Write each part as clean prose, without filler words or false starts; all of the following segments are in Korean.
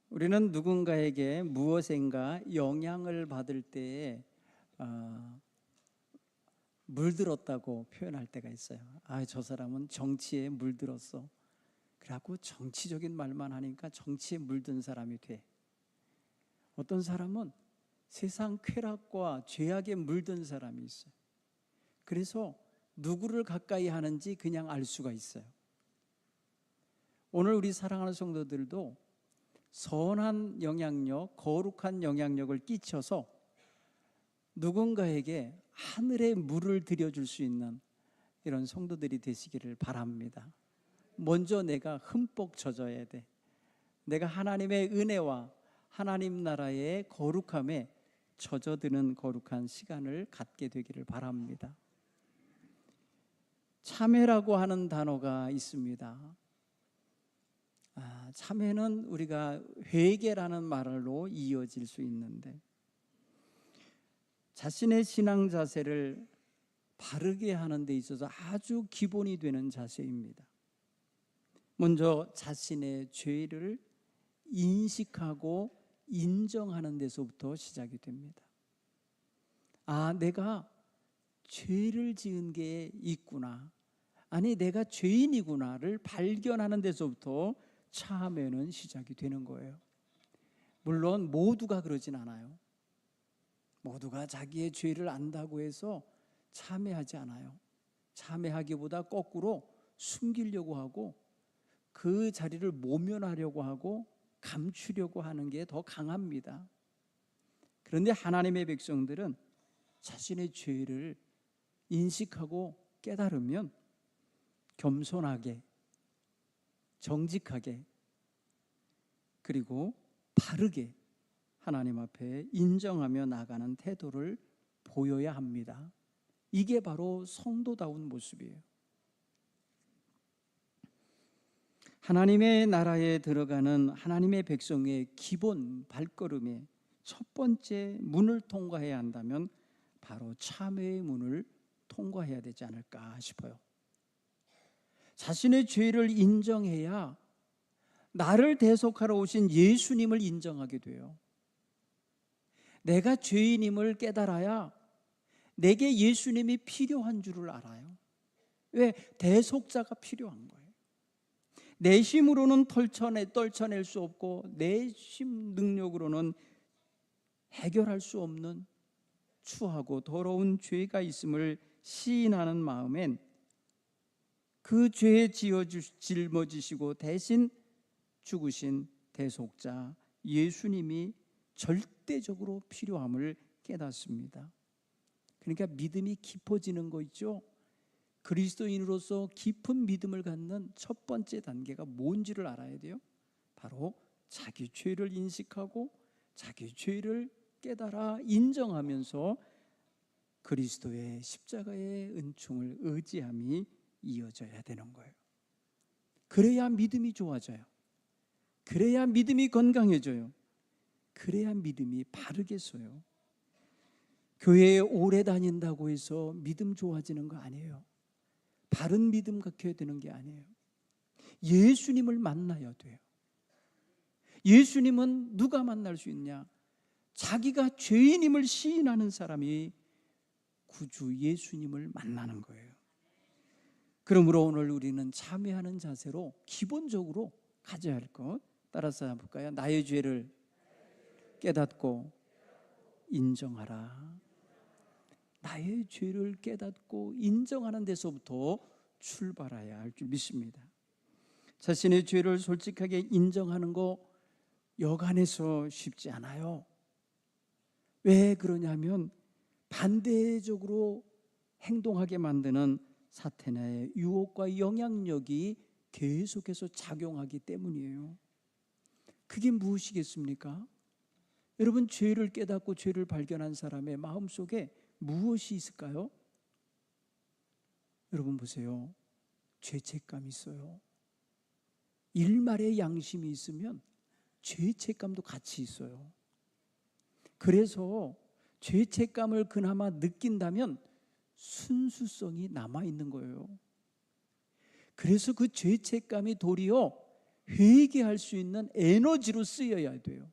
우리는 누군가에게 무엇인가 영향을 받을 때에 물들었다고 표현할 때가 있어요. 저 사람은 정치에 물들었어. 그래갖고 정치적인 말만 하니까 정치에 물든 사람이 돼. 어떤 사람은 세상 쾌락과 죄악에 물든 사람이 있어요. 그래서 누구를 가까이 하는지 그냥 알 수가 있어요. 오늘 우리 사랑하는 성도들도 선한 영향력, 거룩한 영향력을 끼쳐서 누군가에게 하늘의 물을 들여줄 수 있는 이런 성도들이 되시기를 바랍니다. 먼저 내가 흠뻑 젖어야 돼. 내가 하나님의 은혜와 하나님 나라의 거룩함에 젖어드는 거룩한 시간을 갖게 되기를 바랍니다. 참회라고 하는 단어가 있습니다. 참회는 우리가 회개라는 말로 이어질 수 있는데, 자신의 신앙 자세를 바르게 하는 데 있어서 아주 기본이 되는 자세입니다. 먼저 자신의 죄를 인식하고 인정하는 데서부터 시작이 됩니다. 내가 죄를 지은 게 있구나, 아니 내가 죄인이구나를 발견하는 데서부터 참회는 시작이 되는 거예요. 물론 모두가 그러진 않아요. 모두가 자기의 죄를 안다고 해서 참회하지 않아요. 참회하기보다 거꾸로 숨기려고 하고 그 자리를 모면하려고 하고 감추려고 하는 게 더 강합니다. 그런데 하나님의 백성들은 자신의 죄를 인식하고 깨달으면 겸손하게, 정직하게, 그리고 바르게 하나님 앞에 인정하며 나가는 태도를 보여야 합니다. 이게 바로 성도다운 모습이에요. 하나님의 나라에 들어가는 하나님의 백성의 기본 발걸음의 첫 번째 문을 통과해야 한다면 바로 참회의 문을 통과해야 되지 않을까 싶어요. 자신의 죄를 인정해야 나를 대속하러 오신 예수님을 인정하게 돼요. 내가 죄인임을 깨달아야 내게 예수님이 필요한 줄을 알아요. 왜? 대속자가 필요한 거예요. 내 힘으로는 떨쳐낼 수 없고 내 힘 능력으로는 해결할 수 없는 추하고 더러운 죄가 있음을 시인하는 마음엔 그 죄에 짊어지시고 대신 죽으신 대속자 예수님이 절대적으로 필요함을 깨닫습니다. 그러니까 믿음이 깊어지는 거 있죠. 그리스도인으로서 깊은 믿음을 갖는 첫 번째 단계가 뭔지를 알아야 돼요. 바로 자기 죄를 인식하고 자기 죄를 깨달아 인정하면서 그리스도의 십자가의 은총을 의지함이 이어져야 되는 거예요. 그래야 믿음이 좋아져요. 그래야 믿음이 건강해져요. 그래야 믿음이 바르게 서요. 교회에 오래 다닌다고 해서 믿음 좋아지는 거 아니에요. 바른 믿음 갖게 되는 게 아니에요. 예수님을 만나야 돼요. 예수님은 누가 만날 수 있냐? 자기가 죄인임을 시인하는 사람이 구주 예수님을 만나는 거예요. 그러므로 오늘 우리는 참회하는 자세로 기본적으로 가져야 할 것 따라서 볼까요? 나의 죄를 깨닫고 인정하라. 나의 죄를 깨닫고 인정하는 데서부터 출발해야 할 줄 믿습니다. 자신의 죄를 솔직하게 인정하는 거 여간해서 쉽지 않아요. 왜 그러냐면 반대적으로 행동하게 만드는 사탄의 유혹과 영향력이 계속해서 작용하기 때문이에요. 그게 무엇이겠습니까? 여러분, 죄를 깨닫고 죄를 발견한 사람의 마음속에 무엇이 있을까요? 여러분 보세요. 죄책감이 있어요. 일말의 양심이 있으면 죄책감도 같이 있어요. 그래서 죄책감을 그나마 느낀다면 순수성이 남아있는 거예요. 그래서 그 죄책감이 도리어 회개할 수 있는 에너지로 쓰여야 돼요.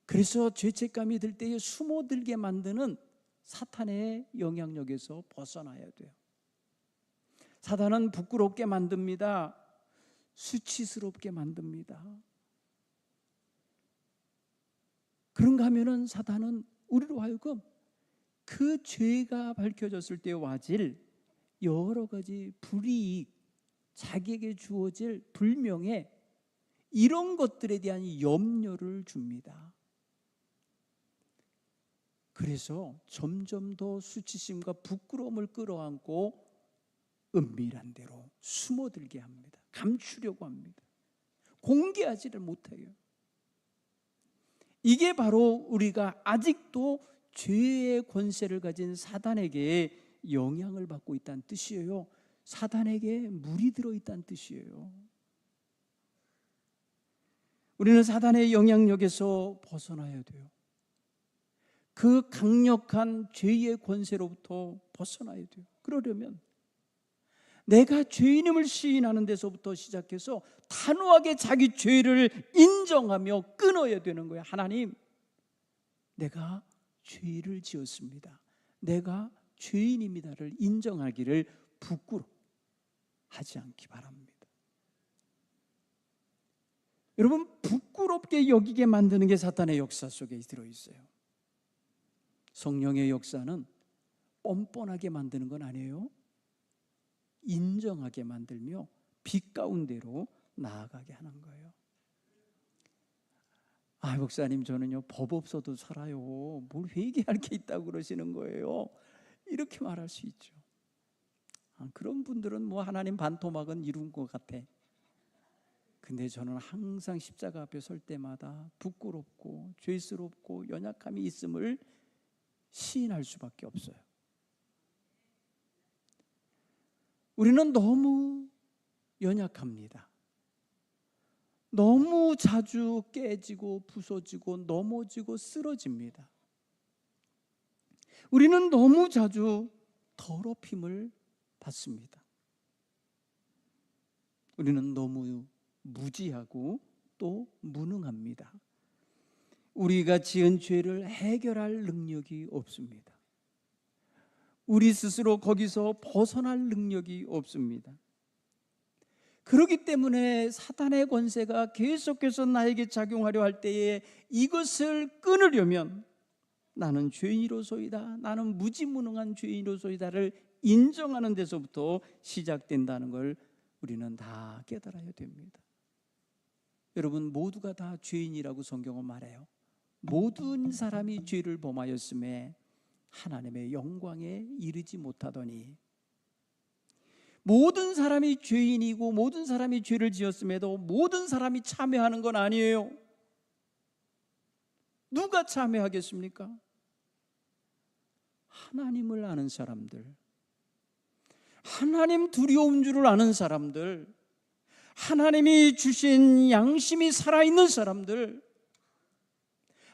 그래서 죄책감이 들 때에 숨어들게 만드는 사탄의 영향력에서 벗어나야 돼요. 사탄은 부끄럽게 만듭니다. 수치스럽게 만듭니다. 그런가 하면은 사탄은 우리로 하여금 그 죄가 밝혀졌을 때 와질 여러 가지 불이익, 자기에게 주어질 불명예, 이런 것들에 대한 염려를 줍니다. 그래서 점점 더 수치심과 부끄러움을 끌어안고 은밀한 데로 숨어들게 합니다. 감추려고 합니다. 공개하지를 못해요. 이게 바로 우리가 아직도 죄의 권세를 가진 사단에게 영향을 받고 있다는 뜻이에요. 사단에게 물이 들어있다는 뜻이에요. 우리는 사단의 영향력에서 벗어나야 돼요. 그 강력한 죄의 권세로부터 벗어나야 돼요. 그러려면 내가 죄인임을 시인하는 데서부터 시작해서 단호하게 자기 죄를 인정하며 끊어야 되는 거예요. 하나님, 내가 죄를 지었습니다. 내가 죄인입니다를 인정하기를 부끄러워하지 않기 바랍니다. 여러분, 부끄럽게 여기게 만드는 게 사탄의 역사 속에 들어있어요. 성령의 역사는 뻔뻔하게 만드는 건 아니에요. 인정하게 만들며 빛 가운데로 나아가게 하는 거예요. 아, 목사님, 저는요 법 없어도 살아요. 뭘 회개할 게 있다고 그러시는 거예요. 이렇게 말할 수 있죠. 그런 분들은 뭐 하나님 반토막은 이룬 것 같아. 근데 저는 항상 십자가 앞에 설 때마다 부끄럽고 죄스럽고 연약함이 있음을 시인할 수밖에 없어요. 우리는 너무 연약합니다. 너무 자주 깨지고 부서지고 넘어지고 쓰러집니다. 우리는 너무 자주 더럽힘을 받습니다. 우리는 너무 무지하고 또 무능합니다. 우리가 지은 죄를 해결할 능력이 없습니다. 우리 스스로 거기서 벗어날 능력이 없습니다. 그렇기 때문에 사탄의 권세가 계속해서 나에게 작용하려 할 때에 이것을 끊으려면 나는 죄인으로소이다, 나는 무지무능한 죄인으로소이다를 인정하는 데서부터 시작된다는 걸 우리는 다 깨달아야 됩니다. 여러분, 모두가 다 죄인이라고 성경은 말해요. 모든 사람이 죄를 범하였음에 하나님의 영광에 이르지 못하더니, 모든 사람이 죄인이고 모든 사람이 죄를 지었음에도 모든 사람이 참여하는 건 아니에요. 누가 참여하겠습니까? 하나님을 아는 사람들, 하나님 두려운 줄을 아는 사람들, 하나님이 주신 양심이 살아있는 사람들,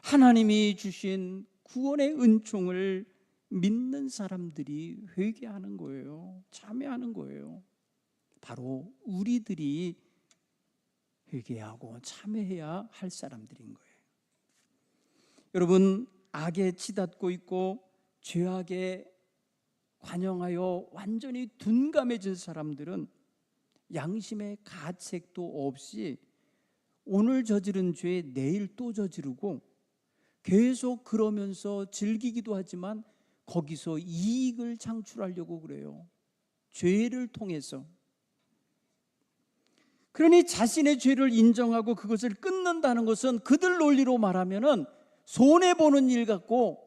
하나님이 주신 구원의 은총을 믿는 사람들이 회개하는 거예요. 참여하는 거예요. 바로 우리들이 회개하고 참여해야 할 사람들인 거예요. 여러분, 악에 치닫고 있고 죄악에 관영하여 완전히 둔감해진 사람들은 양심의 가책도 없이 오늘 저지른 죄 내일 또 저지르고 계속 그러면서 즐기기도 하지만 거기서 이익을 창출하려고 그래요. 죄를 통해서. 그러니 자신의 죄를 인정하고 그것을 끊는다는 것은 그들 논리로 말하면은 손해보는 일 같고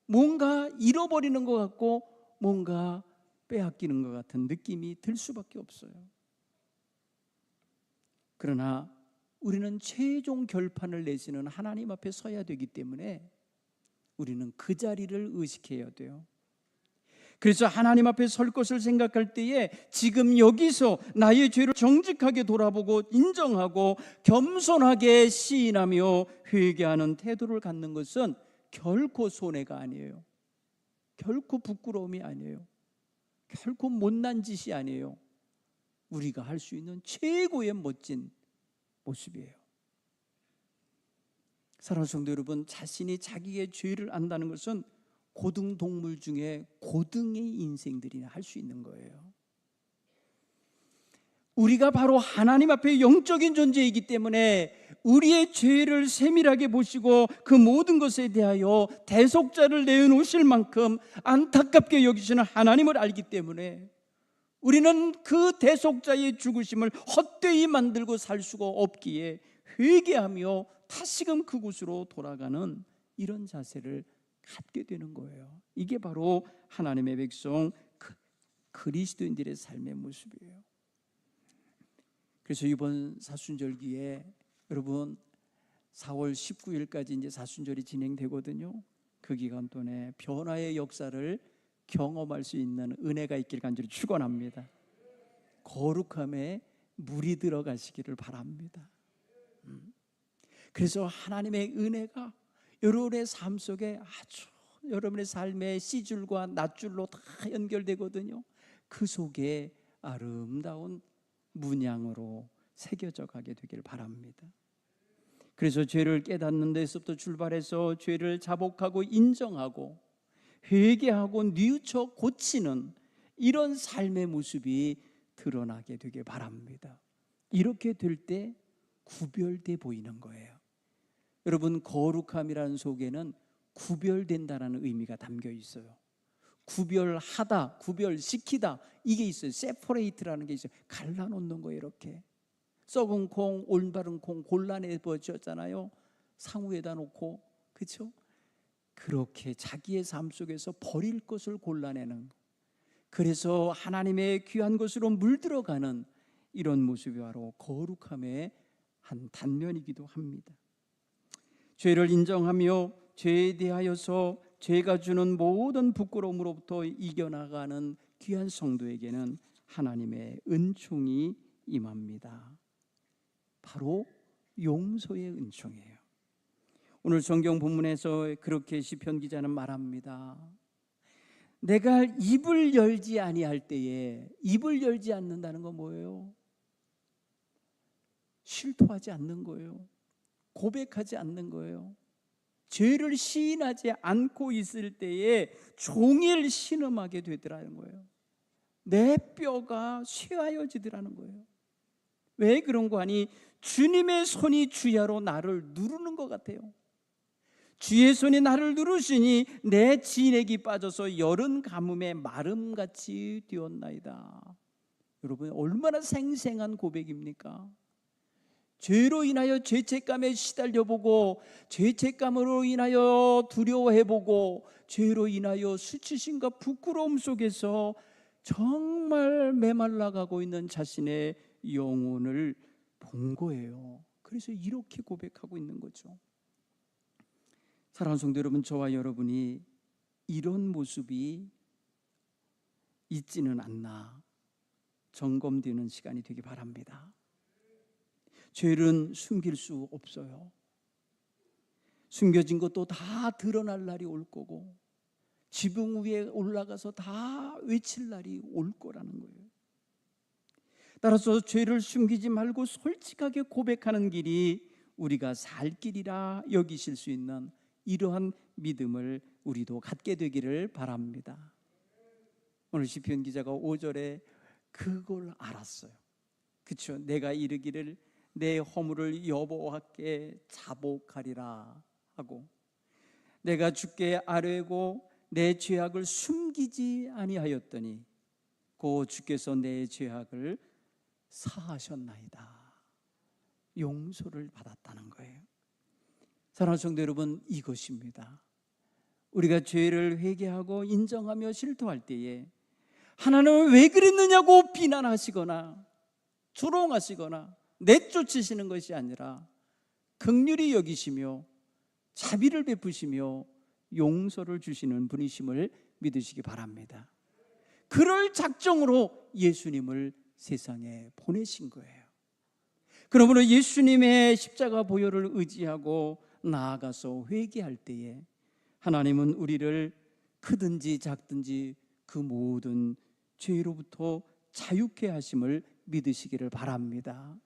뭔가 잃어버리는 것 같고 뭔가 빼앗기는 것 같은 느낌이 들 수밖에 없어요. 그러나 우리는 최종 결판을 내시는 하나님 앞에 서야 되기 때문에 우리는 그 자리를 의식해야 돼요. 그래서 하나님 앞에 설 것을 생각할 때에 지금 여기서 나의 죄를 정직하게 돌아보고 인정하고 겸손하게 시인하며 회개하는 태도를 갖는 것은 결코 손해가 아니에요. 결코 부끄러움이 아니에요. 결코 못난 짓이 아니에요. 우리가 할 수 있는 최고의 멋진 모습이에요. 사랑하는 성도 여러분, 자신이 자기의 죄를 안다는 것은 고등동물 중에 고등의 인생들이 할 수 있는 거예요. 우리가 바로 하나님 앞에 영적인 존재이기 때문에 우리의 죄를 세밀하게 보시고 그 모든 것에 대하여 대속자를 내어놓으실 만큼 안타깝게 여기시는 하나님을 알기 때문에 우리는 그 대속자의 죽으심을 헛되이 만들고 살 수가 없기에 회개하며 다시금 그곳으로 돌아가는 이런 자세를 갖게 되는 거예요. 이게 바로 하나님의 백성 그리스도인들의 삶의 모습이에요. 그래서 이번 사순절기에 여러분 4월 19일까지 이제 사순절이 진행되거든요. 그 기간 동안에 변화의 역사를 경험할 수 있는 은혜가 있길 간절히 축원합니다. 거룩함에 물이 들어가시기를 바랍니다. 그래서 하나님의 은혜가 여러분의 삶 속에 아주 여러분의 삶의 씨줄과 낫줄로 다 연결되거든요. 그 속에 아름다운 문양으로 새겨져 가게 되길 바랍니다. 그래서 죄를 깨닫는 데서부터 출발해서 죄를 자복하고 인정하고 회개하고 뉘우쳐 고치는 이런 삶의 모습이 드러나게 되길 바랍니다. 이렇게 될 때 구별돼 보이는 거예요. 여러분, 거룩함이라는 속에는 구별된다라는 의미가 담겨 있어요. 구별하다, 구별시키다, 이게 있어요. 세퍼레이트라는 게 있어요. 갈라놓는 거예요. 이렇게 썩은 콩, 올바른 콩 골라내 버렸잖아요. 상우에다 놓고, 그렇죠? 그렇게 자기의 삶 속에서 버릴 것을 골라내는 거. 그래서 하나님의 귀한 것으로 물들어가는 이런 모습이 바로 거룩함의 한 단면이기도 합니다. 죄를 인정하며 죄에 대하여서 죄가 주는 모든 부끄러움으로부터 이겨나가는 귀한 성도에게는 하나님의 은총이 임합니다. 바로 용서의 은총이에요. 오늘 성경 본문에서 그렇게 시편 기자는 말합니다. 내가 입을 열지 아니할 때에, 입을 열지 않는다는 건 뭐예요? 실토하지 않는 거예요. 고백하지 않는 거예요. 죄를 시인하지 않고 있을 때에 종일 신음하게 되더라는 거예요. 내 뼈가 쇠하여지더라는 거예요. 왜 그런 거 아니? 주님의 손이 주야로 나를 누르는 것 같아요. 주의 손이 나를 누르시니 내 진액이 빠져서 여름 가뭄에 마름같이 되었나이다. 여러분, 얼마나 생생한 고백입니까? 죄로 인하여 죄책감에 시달려보고, 죄책감으로 인하여 두려워해보고, 죄로 인하여 수치심과 부끄러움 속에서 정말 메말라가고 있는 자신의 영혼을 본 거예요. 그래서 이렇게 고백하고 있는 거죠. 사랑하는 성도 여러분, 저와 여러분이 이런 모습이 있지는 않나 점검되는 시간이 되기 바랍니다. 죄는 숨길 수 없어요. 숨겨진 것도 다 드러날 날이 올 거고, 지붕 위에 올라가서 다 외칠 날이 올 거라는 거예요. 따라서 죄를 숨기지 말고 솔직하게 고백하는 길이 우리가 살 길이라 여기실 수 있는 이러한 믿음을 우리도 갖게 되기를 바랍니다. 오늘 시편 기자가 5절에 그걸 알았어요. 그렇죠? 내가 이르기를 내 허물을 여호와께 자복하리라 하고, 내가 주께 아뢰고 내 죄악을 숨기지 아니하였더니 고 주께서 내 죄악을 사하셨나이다. 용서를 받았다는 거예요. 사랑하는 성도 여러분, 이것입니다. 우리가 죄를 회개하고 인정하며 실토할 때에 하나님은 왜 그랬느냐고 비난하시거나 조롱하시거나 내쫓으시는 것이 아니라 긍휼히 여기시며 자비를 베푸시며 용서를 주시는 분이심을 믿으시기 바랍니다. 그럴 작정으로 예수님을 세상에 보내신 거예요. 그러므로 예수님의 십자가 보혈을 의지하고 나아가서 회개할 때에 하나님은 우리를 크든지 작든지 그 모든 죄로부터 자유케 하심을 믿으시기를 바랍니다.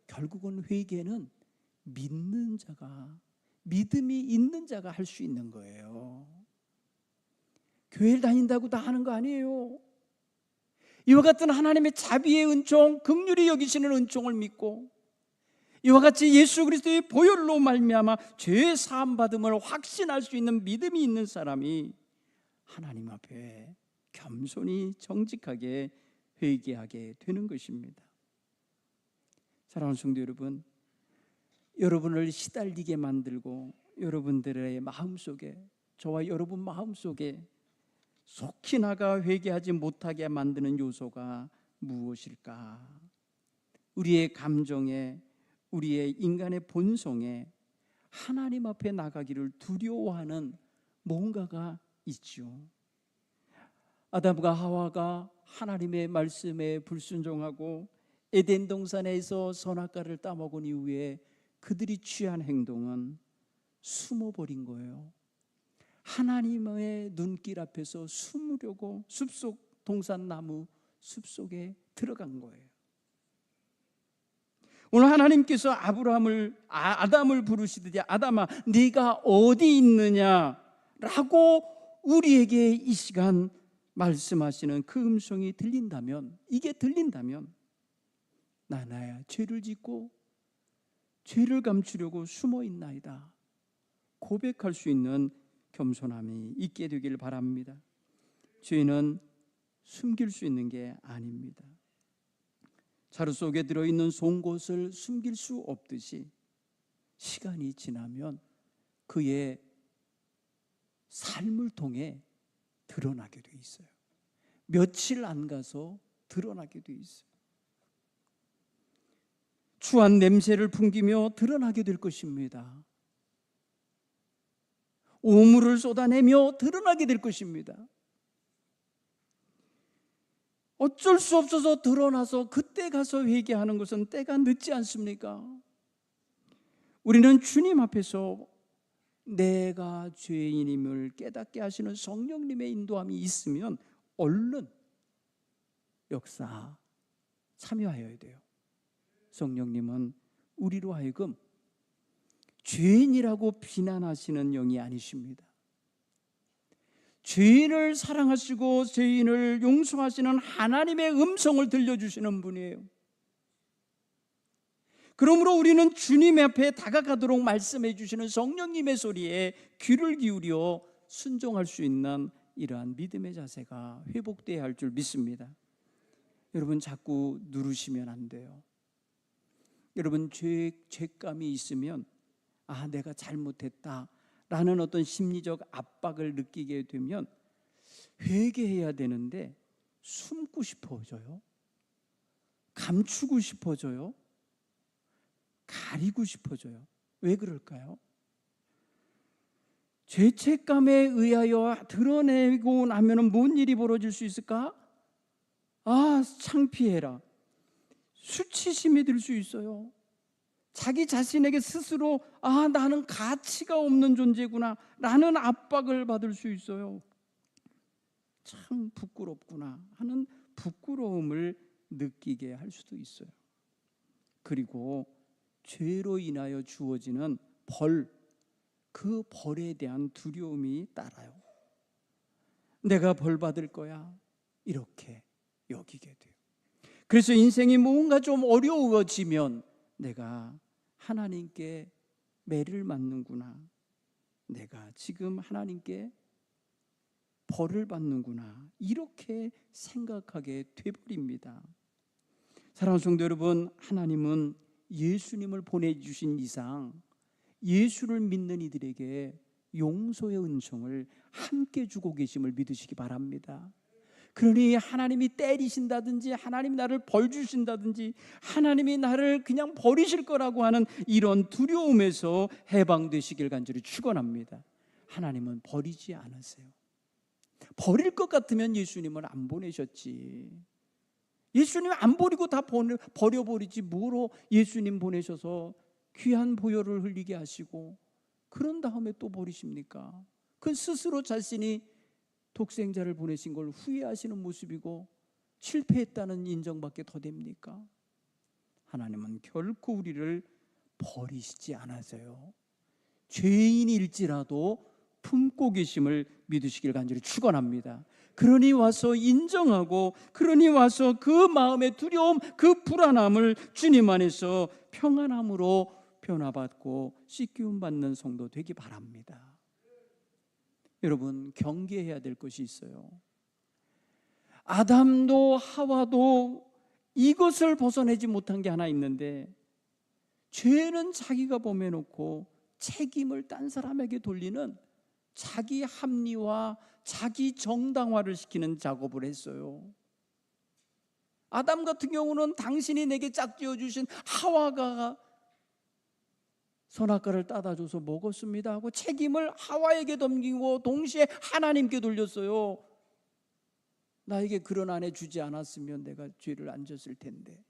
결국은 회개는 믿는 자가, 믿음이 있는 자가 할 수 있는 거예요. 교회를 다닌다고 다 하는 거 아니에요. 이와 같은 하나님의 자비의 은총, 긍휼히 여기시는 은총을 믿고 이와 같이 예수 그리스도의 보혈로 말미암아 죄의 사함 받음을 확신할 수 있는 믿음이 있는 사람이 하나님 앞에 겸손히 정직하게 회개하게 되는 것입니다. 사랑하는 성도 여러분, 여러분을 시달리게 만들고 여러분들의 마음속에, 저와 여러분 마음속에 속히 나가 회개하지 못하게 만드는 요소가 무엇일까? 우리의 감정에, 우리의 인간의 본성에 하나님 앞에 나가기를 두려워하는 뭔가가 있죠. 아담과 하와가 하나님의 말씀에 불순종하고 에덴 동산에서 선악과를 따먹은 이후에 그들이 취한 행동은 숨어버린 거예요. 하나님의 눈길 앞에서 숨으려고 숲속 동산나무 숲속에 들어간 거예요. 오늘 하나님께서 아담을 부르시듯이 아담아 네가 어디 있느냐라고 우리에게 이 시간 말씀하시는 그 음성이 들린다면, 이게 들린다면 나야 죄를 짓고 죄를 감추려고 숨어 있나이다 고백할 수 있는 겸손함이 있게 되길 바랍니다. 죄는 숨길 수 있는 게 아닙니다. 자루 속에 들어있는 송곳을 숨길 수 없듯이 시간이 지나면 그의 삶을 통해 드러나게 돼 있어요. 며칠 안 가서 드러나게 돼 있어요. 추한 냄새를 풍기며 드러나게 될 것입니다. 오물을 쏟아내며 드러나게 될 것입니다. 어쩔 수 없어서 드러나서 그때 가서 회개하는 것은 때가 늦지 않습니까? 우리는 주님 앞에서 내가 죄인임을 깨닫게 하시는 성령님의 인도함이 있으면 얼른 역사 참여하여야 돼요. 성령님은 우리로 하여금 죄인이라고 비난하시는 영이 아니십니다. 죄인을 사랑하시고 죄인을 용서하시는 하나님의 음성을 들려주시는 분이에요. 그러므로 우리는 주님 앞에 다가가도록 말씀해 주시는 성령님의 소리에 귀를 기울여 순종할 수 있는 이러한 믿음의 자세가 회복되어야 할 줄 믿습니다. 여러분 자꾸 누르시면 안 돼요. 여러분 죄감이 있으면 내가 잘못했다 라는 어떤 심리적 압박을 느끼게 되면 회개해야 되는데 숨고 싶어져요. 감추고 싶어져요. 가리고 싶어져요. 왜 그럴까요? 죄책감에 의하여 드러내고 나면 뭔 일이 벌어질 수 있을까? 창피해라. 수치심이 들 수 있어요. 자기 자신에게 스스로 나는 가치가 없는 존재구나 라는 압박을 받을 수 있어요. 참 부끄럽구나 하는 부끄러움을 느끼게 할 수도 있어요. 그리고 죄로 인하여 주어지는 그 벌에 대한 두려움이 따라요. 내가 벌 받을 거야 이렇게 여기게 돼요. 그래서 인생이 뭔가 좀 어려워지면 내가 하나님께 매를 맞는구나, 내가 지금 하나님께 벌을 받는구나 이렇게 생각하게 돼버립니다. 사랑하는 성도 여러분, 하나님은 예수님을 보내주신 이상 예수를 믿는 이들에게 용서의 은총을 함께 주고 계심을 믿으시기 바랍니다. 그러니 하나님이 때리신다든지 하나님이 나를 벌 주신다든지 하나님이 나를 그냥 버리실 거라고 하는 이런 두려움에서 해방되시길 간절히 축원합니다. 하나님은 버리지 않으세요. 버릴 것 같으면 예수님을 안 보내셨지. 예수님 안 버리고 다 버려버리지 뭐로 예수님 보내셔서 귀한 보혈을 흘리게 하시고 그런 다음에 또 버리십니까? 그건 스스로 자신이 독생자를 보내신 걸 후회하시는 모습이고 실패했다는 인정밖에 더 됩니까? 하나님은 결코 우리를 버리시지 않으세요. 죄인일지라도 품고 계심을 믿으시길 간절히 축원합니다. 그러니 와서 인정하고, 그러니 와서 그 마음의 두려움, 그 불안함을 주님 안에서 평안함으로 변화받고 씻기움 받는 성도 되기 바랍니다. 여러분, 경계해야 될 것이 있어요. 아담도 하와도 이것을 벗어내지 못한 게 하나 있는데, 죄는 자기가 범해놓고 책임을 딴 사람에게 돌리는 자기 합리화, 자기 정당화를 시키는 작업을 했어요. 아담 같은 경우는 당신이 내게 짝지어 주신 하와가 선악과를 따다 줘서 먹었습니다 하고 책임을 하와에게 넘기고 동시에 하나님께 돌렸어요. 나에게 그런 아내 주지 않았으면 내가 죄를 안 졌을 텐데.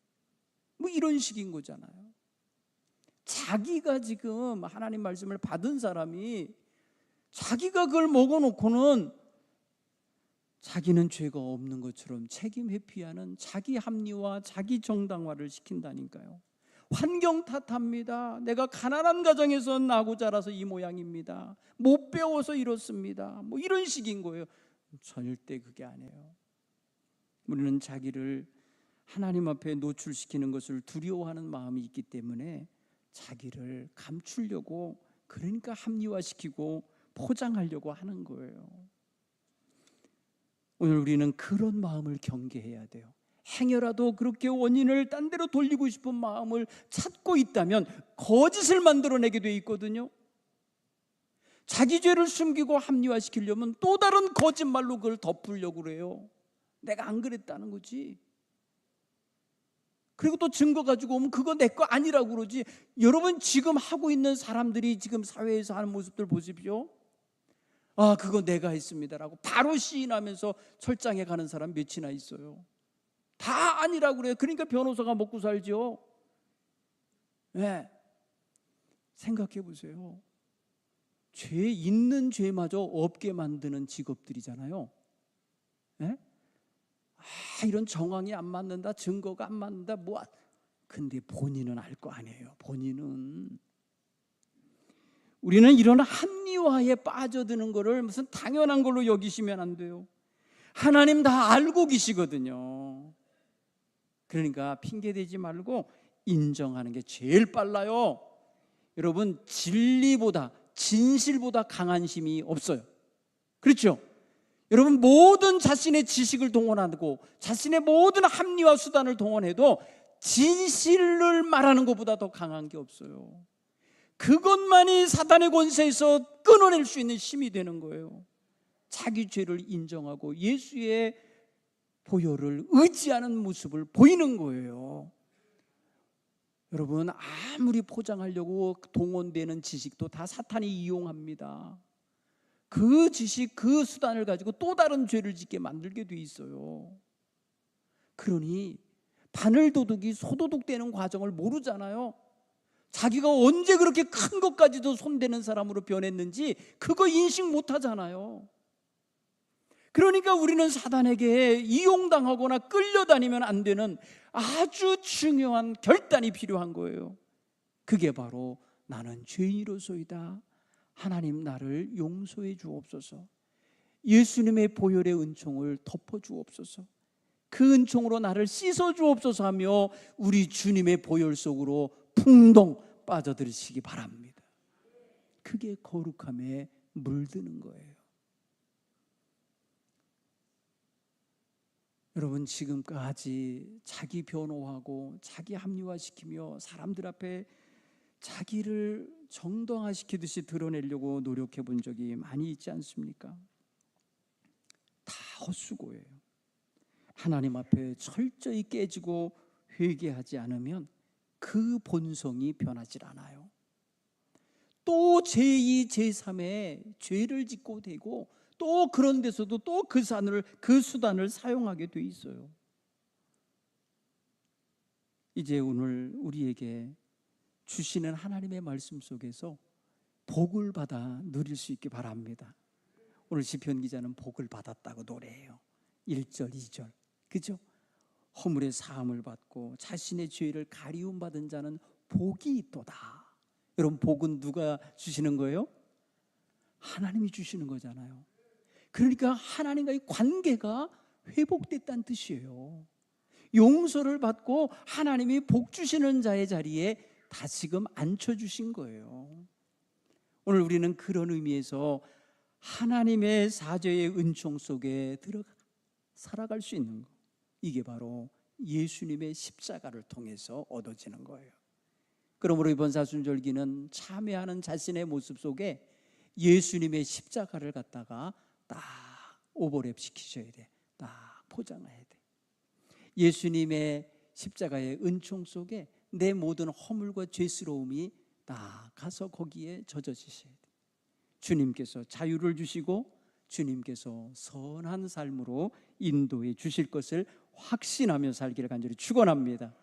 뭐 이런 식인 거잖아요. 자기가 지금 하나님 말씀을 받은 사람이 자기가 그걸 먹어놓고는 자기는 죄가 없는 것처럼 책임 회피하는 자기 합리화, 자기 정당화를 시킨다니까요. 환경 탓합니다. 내가 가난한 가정에서 나고 자라서 이 모양입니다. 못 배워서 이렇습니다. 뭐 이런 식인 거예요. 절대 그게 아니에요. 우리는 자기를 하나님 앞에 노출시키는 것을 두려워하는 마음이 있기 때문에 자기를 감추려고, 그러니까 합리화시키고 포장하려고 하는 거예요. 오늘 우리는 그런 마음을 경계해야 돼요. 행여라도 그렇게 원인을 딴 데로 돌리고 싶은 마음을 찾고 있다면 거짓을 만들어내게 돼 있거든요. 자기 죄를 숨기고 합리화시키려면 또 다른 거짓말로 그걸 덮으려고 그래요. 내가 안 그랬다는 거지. 그리고 또 증거 가지고 오면 그거 내 거 아니라고 그러지. 여러분, 지금 하고 있는 사람들이 지금 사회에서 하는 모습들 보십시오. 아, 그거 내가 했습니다라고 바로 시인하면서 철장에 가는 사람 몇이나 있어요. 다 아니라고 그래요. 그러니까 변호사가 먹고 살죠. 네. 생각해 보세요. 죄 있는 죄마저 없게 만드는 직업들이잖아요. 네? 아, 이런 정황이 안 맞는다, 증거가 안 맞는다, 뭐. 근데 본인은 알 거 아니에요. 본인은. 우리는 이런 합리화에 빠져드는 거를 무슨 당연한 걸로 여기시면 안 돼요. 하나님 다 알고 계시거든요. 그러니까 핑계대지 말고 인정하는 게 제일 빨라요. 여러분, 진리보다, 진실보다 강한 힘이 없어요. 그렇죠? 여러분, 모든 자신의 지식을 동원하고 자신의 모든 합리화 수단을 동원해도 진실을 말하는 것보다 더 강한 게 없어요. 그것만이 사단의 권세에서 끊어낼 수 있는 힘이 되는 거예요. 자기 죄를 인정하고 예수의 보혈을 의지하는 모습을 보이는 거예요. 여러분, 아무리 포장하려고 동원되는 지식도 다 사탄이 이용합니다. 그 지식, 그 수단을 가지고 또 다른 죄를 짓게 만들게 돼 있어요. 그러니 바늘도둑이 소도둑되는 과정을 모르잖아요. 자기가 언제 그렇게 큰 것까지도 손대는 사람으로 변했는지 그거 인식 못하잖아요. 그러니까 우리는 사단에게 이용당하거나 끌려다니면 안 되는 아주 중요한 결단이 필요한 거예요. 그게 바로 나는 죄인이로소이다. 하나님 나를 용서해 주옵소서. 예수님의 보혈의 은총을 덮어 주옵소서. 그 은총으로 나를 씻어 주옵소서 하며 우리 주님의 보혈 속으로 풍덩 빠져들으시기 바랍니다. 그게 거룩함에 물드는 거예요. 여러분, 지금까지 자기 변호하고 자기 합리화시키며 사람들 앞에 자기를 정당화시키듯이 드러내려고 노력해 본 적이 많이 있지 않습니까? 다 헛수고예요. 하나님 앞에 철저히 깨지고 회개하지 않으면 그 본성이 변하질 않아요. 또 제2, 제3의 죄를 짓고 되고 또 그런 데서도 또 그 수단을 사용하게 돼 있어요. 이제 오늘 우리에게 주시는 하나님의 말씀 속에서 복을 받아 누릴 수 있기 바랍니다. 오늘 시편 기자는 복을 받았다고 노래해요. 1절, 2절. 그죠? 허물의 사함을 받고 자신의 죄를 가리움 받은 자는 복이 있도다. 여러분, 복은 누가 주시는 거예요? 하나님이 주시는 거잖아요. 그러니까 하나님과의 관계가 회복됐다는 뜻이에요. 용서를 받고 하나님이 복 주시는 자의 자리에 다시금 앉혀주신 거예요. 오늘 우리는 그런 의미에서 하나님의 사죄의 은총 속에 들어가 살아갈 수 있는 것, 이게 바로 예수님의 십자가를 통해서 얻어지는 거예요. 그러므로 이번 사순절기는 참회하는 자신의 모습 속에 예수님의 십자가를 갖다가 딱 오버랩 시키셔야 돼. 딱 포장해야 돼. 예수님의 십자가의 은총 속에 내 모든 허물과 죄스러움이 딱 가서 거기에 젖어지셔야 돼. 주님께서 자유를 주시고 주님께서 선한 삶으로 인도해 주실 것을 확신하며 살기를 간절히 축원합니다.